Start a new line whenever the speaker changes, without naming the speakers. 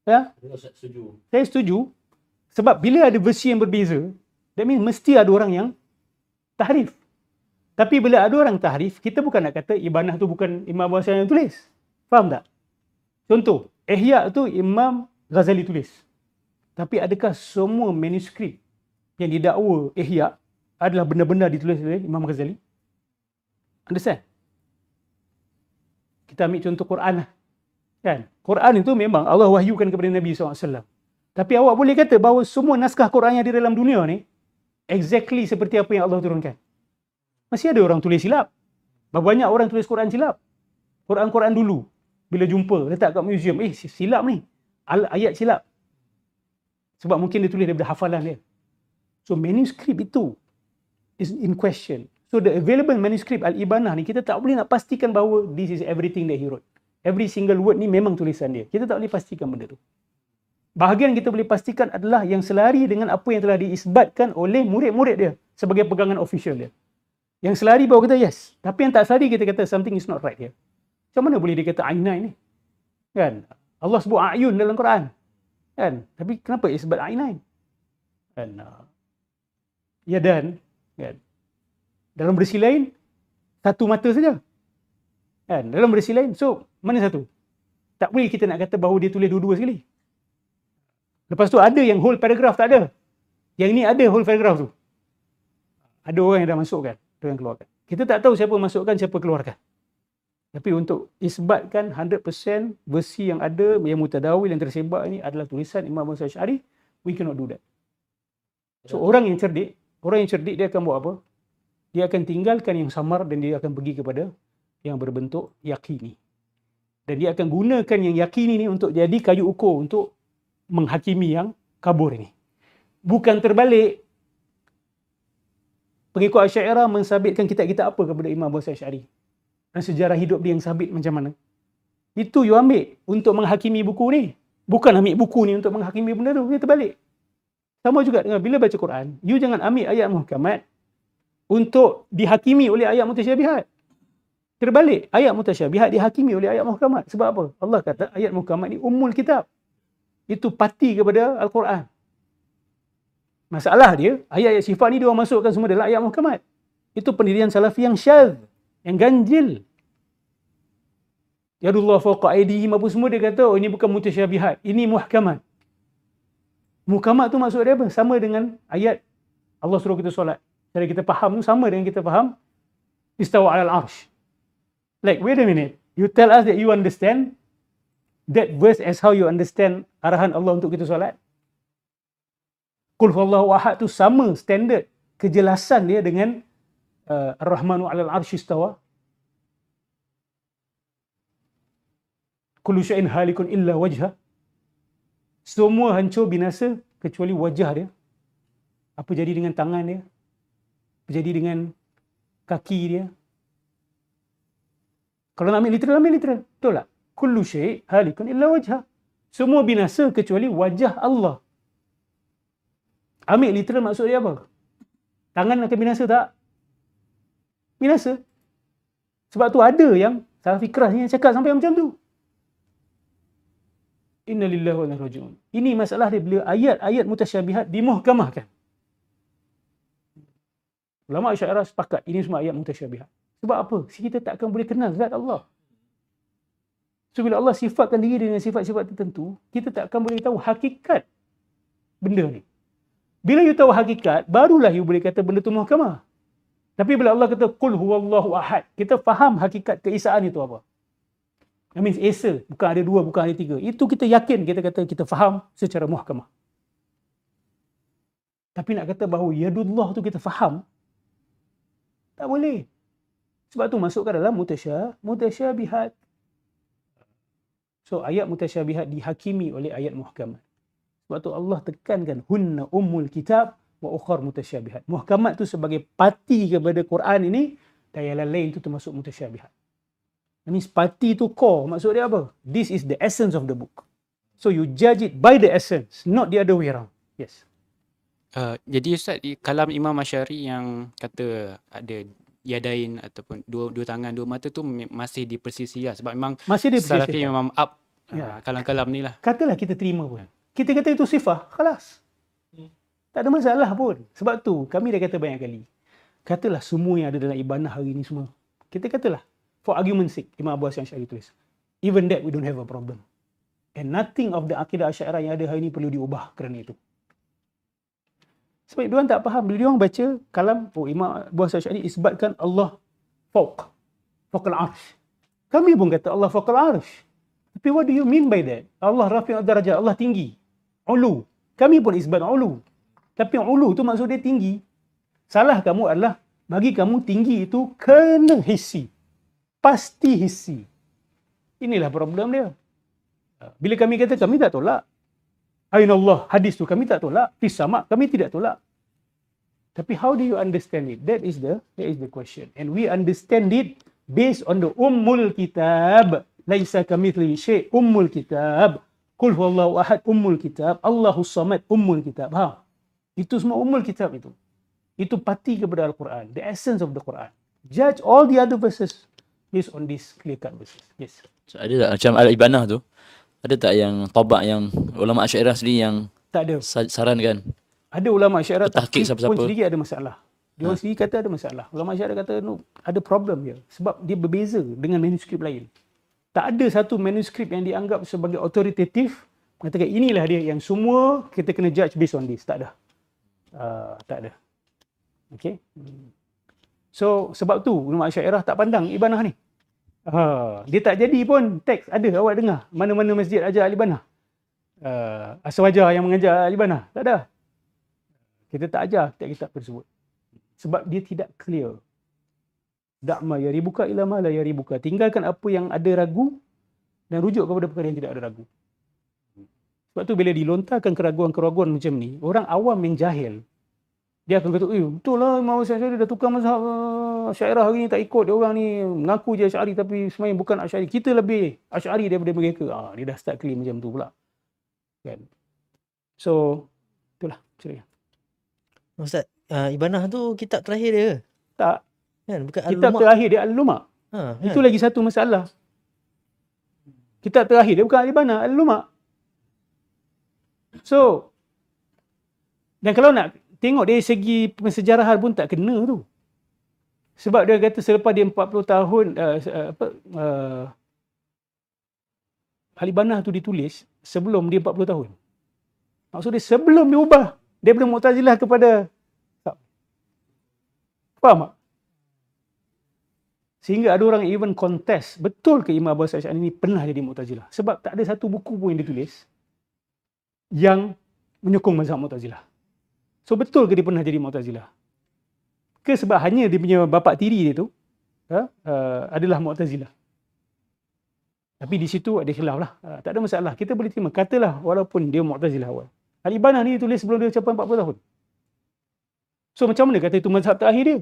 Ya, saya setuju. Sebab bila ada versi yang berbeza, that means mesti ada orang yang tahrif. Tapi bila ada orang tahrif, kita bukan nak kata Ibanah tu bukan Imam Abu Hasan yang tulis. Faham tak? Contoh, Ihya tu Imam Ghazali tulis. Tapi adakah semua manuskrip yang didakwa Ihya adalah benar-benar ditulis oleh Imam Ghazali? Understand? Kita ambil contoh Quran lah. Kan? Quran itu memang Allah wahyukan kepada Nabi SAW. Tapi awak boleh kata bahawa semua naskah Quran yang di dalam dunia ni exactly seperti apa yang Allah turunkan? Masih ada orang tulis silap. Banyak orang tulis Quran silap. Quran-Quran dulu, bila jumpa, letak kat museum, silap ni. Ayat silap. Sebab mungkin dia tulis daripada hafalan dia. So manuskrip itu is in question. So the available manuscript Al-Ibanah ni, kita tak boleh nak pastikan bahawa this is everything that he wrote. Every single word ni memang tulisan dia. Kita tak boleh pastikan benda tu. Bahagian kita boleh pastikan adalah yang selari dengan apa yang telah diisbatkan oleh murid-murid dia sebagai pegangan official dia. Yang selari baru kata yes. Tapi yang tak selari kita kata something is not right here. Macam mana boleh dia kata Ainain ni? Kan? Allah sebut A'yun dalam Quran. Kan? Tapi kenapa isbat Ainain? Kan? Yadan. Kan? Dalam versi lain, satu mata saja. Kan? Dalam versi lain, so mana satu? Tak boleh kita nak kata bahawa dia tulis dua-dua sekali. Lepas tu ada yang whole paragraph tak ada. Yang ni ada whole paragraph tu. Ada orang yang dah masukkan, ada yang keluarkan. Kita tak tahu siapa masukkan, siapa keluarkan. Tapi untuk isbatkan 100% versi yang ada, yang mutadawil, yang tersebar ini adalah tulisan Imam Abu Asy'ari, we cannot do that. So orang yang cerdik dia akan buat apa? Dia akan tinggalkan yang samar dan dia akan pergi kepada yang berbentuk yakini. Dan dia akan gunakan yang yakini ni untuk jadi kayu ukur untuk menghakimi yang kabur ini. Bukan terbalik. Pengikut Asy'ariyah mensabitkan kitab-kitab apa kepada Imam Abu Asy'ari dan sejarah hidup dia yang sabit macam mana. Itu you ambil untuk menghakimi buku ni. Bukan ambil buku ni untuk menghakimi benda tu. Dia terbalik. Sama juga dengan bila baca Quran, you jangan ambil ayat muhkamat untuk dihakimi oleh ayat mutasyabihat. Terbalik, ayat mutasyabihat dihakimi oleh ayat muhkamat. Sebab apa? Allah kata ayat muhkamat ni ummul kitab. Itu parti kepada Al-Quran. Masalah dia, ayat-ayat sifat ni dia orang masukkan semua dalam ayat muhkamat. Itu pendirian salafi yang syadz, yang ganjil. Yadullah fawqa aydihim, apa semua dia kata, oh ini bukan mutasyabihat, ini muhkamat. Muhkamat tu maksud dia apa? Sama dengan ayat Allah suruh kita solat. Cara kita faham tu sama dengan kita faham istawa 'alal arsh. Like, wait a minute. You tell us that you understand that verse as how you understand arahan Allah untuk kita solat. Qul huwallahu ahad tu sama standard kejelasan dia dengan Ar-Rahmanu 'alal arsy istawa. Kullu syai'in halikun illa wajha. Semua hancur binasa kecuali wajah dia. Apa jadi dengan tangan dia? Apa jadi dengan kaki dia? Kalau nak ambil literal. Betul tak? Kullu syai' halikun illa wajha. Semua binasa kecuali wajah Allah. Ambil literal maksud dia apa? Tangan akan binasa tak? Binasa. Sebab tu ada yang salah fikrah yang cakap sampai macam tu. Inna lillahi wa inna ilaihi raji'un. Ini masalah dia bila ayat-ayat mutasyabihat dimuhkamahkan. Ulama Asy'ariyah sepakat ini semua ayat mutasyabihat. Sebab apa? Kita tak akan boleh kenal zat Allah. So bila Allah sifatkan diri dengan sifat-sifat tertentu, kita tak akan boleh tahu hakikat benda ni. Bila you tahu hakikat, barulah you boleh kata benda tu muhkamah. Tapi bila Allah kata qul huwallahu ahad, kita faham hakikat keesaan itu apa. That means esa, bukan ada dua, bukan ada tiga. Itu kita yakin, kita kata kita faham secara muhkamah. Tapi nak kata bahawa yadullah tu kita faham, tak boleh. Sebab tu masukkan dalam mutasyabihat. So ayat mutasyabihat dihakimi oleh ayat muhkamat. Sebab tu Allah tekankan hunna ummul kitab wa ukhar mutasyabihat. Muhkamat tu sebagai parti kepada Quran ini, dan yang lain tu termasuk mutasyabihat. That means parti tu core. Maksud dia apa? This is the essence of the book. So you judge it by the essence, not the other way around. Yes.
Jadi Ustaz, di kalam Imam Asy'ari yang kata ada yadain ataupun dua tangan, dua mata tu masih dipersisi lah. Sebab memang
Masih
Salafi memang up
Ya.
kalam-kalam ni lah.
Katalah kita terima pun. Kita kata itu sifah, khalas. Tak ada masalah pun. Sebab tu, kami dah kata banyak kali. Katalah semua yang ada dalam ibadah hari ni semua. Kita katalah, for argument's sake, Imam Abu Hasan Asy'ari tulis. Even that, we don't have a problem. And nothing of the akidah Asy'ariyah yang ada hari ni perlu diubah kerana itu. Sebab diorang tak faham. Bila diorang baca kalam, Imam Abu Hasan Asy'ari isbatkan Allah fawqal arsh. Kami pun kata Allah fawqal arsh. Tapi what do you mean by that? Allah rafi'ud darajat, Allah tinggi. Ulu. Kami pun isbat ulu. Tapi ulu tu maksud dia tinggi. Salah kamu adalah bagi kamu tinggi itu kena hissi. Pasti hissi. Inilah problem dia. Bila kami kata kami tak tolak. Ainallah, hadis tu kami tak tolak. Fis sama' kami tidak tolak. Tapi how do you understand it? That is the question. And we understand it based on the ummul kitab. Laisa kamitslihi syai', ummul kitab. Qul huwallahu ahad, ummul kitab. Allahus samad, ummul kitab. Itu semua ummul kitab itu. Itu parti kepada Al-Quran. The essence of the Quran. Judge all the other verses based on this clear-cut verses. Yes.
So, ada tak macam al-ibanah tu? Ada tak yang tabak yang ulama Asy'ariyah sendiri yang
Tak ada.
sarankan?
Ada ulama Asy'ariyah
Tahqiq
pun
siapa-siapa?
sendiri ada masalah. Dia orang sendiri kata ada masalah. Ulama Asy'ariyah kata no, ada problem dia. Sebab dia berbeza dengan manuskrip lain. Tak ada satu manuskrip yang dianggap sebagai autoritatif. Mengatakan inilah dia yang semua kita kena judge based on this. Tak ada. Tak ada. Okay. So sebab tu ulama Asy'ariyah tak pandang ibanah ni. Dia tak jadi pun teks ada awak dengar. Mana-mana masjid ajar al-ibanah. Aswaja yang mengajar al-ibanah. Tak ada. Kita tak ajar kitab-kitab tersebut. Sebab dia tidak clear. Da'ma yaribuka ila ma la yaribuka. Tinggalkan apa yang ada ragu dan rujuk kepada perkara yang tidak ada ragu. Sebab tu bila dilontarkan keraguan-keraguan macam ni, orang awam yang jahil, dia akan kata, betul lah Imam Asy'ari dah tukar mazhab Asy'ariyah hari ni tak ikut. Dia orang ni mengaku je Asy'ari tapi sebenarnya bukan Asy'ari. Kita lebih Asy'ari daripada mereka. Dia dah start claim macam tu pula. Kan? So, itulah ceritanya.
Ustaz, ibanah tu kitab terakhir dia ke?
Tak.
Kan? Bukan
Kitab
Al-Lumak.
terakhir dia Al-Lumak.
Kan?
Itu lagi satu masalah. Kitab terakhir dia bukan Al-Ibanah, Al-Lumak. So, dan kalau nak tengok dari segi pensejarahan pun tak kena tu. Sebab dia kata selepas dia 40 tahun Al-Ibanah tu ditulis sebelum dia 40 tahun. Maksud dia sebelum dia ubah daripada Mu'tazilah kepada faham tak? Sehingga ada orang even contest betul ke Imam Abu Hasan Asy'ari ni pernah jadi Mu'tazilah. Sebab tak ada satu buku pun yang ditulis yang menyokong mazhab Mu'tazilah. So betul ke dia pernah jadi Mu'tazilah? Ke sebab hanya dia punya bapa tiri dia tu adalah Mu'tazilah. Tapi di situ ada khilaf lah. Tak ada masalah. Kita boleh terima. Katalah walaupun dia Mu'tazilah awal. Al-Ibanah ni tulis sebelum dia capai 40 tahun. So macam mana kata itu mazhab terakhir dia?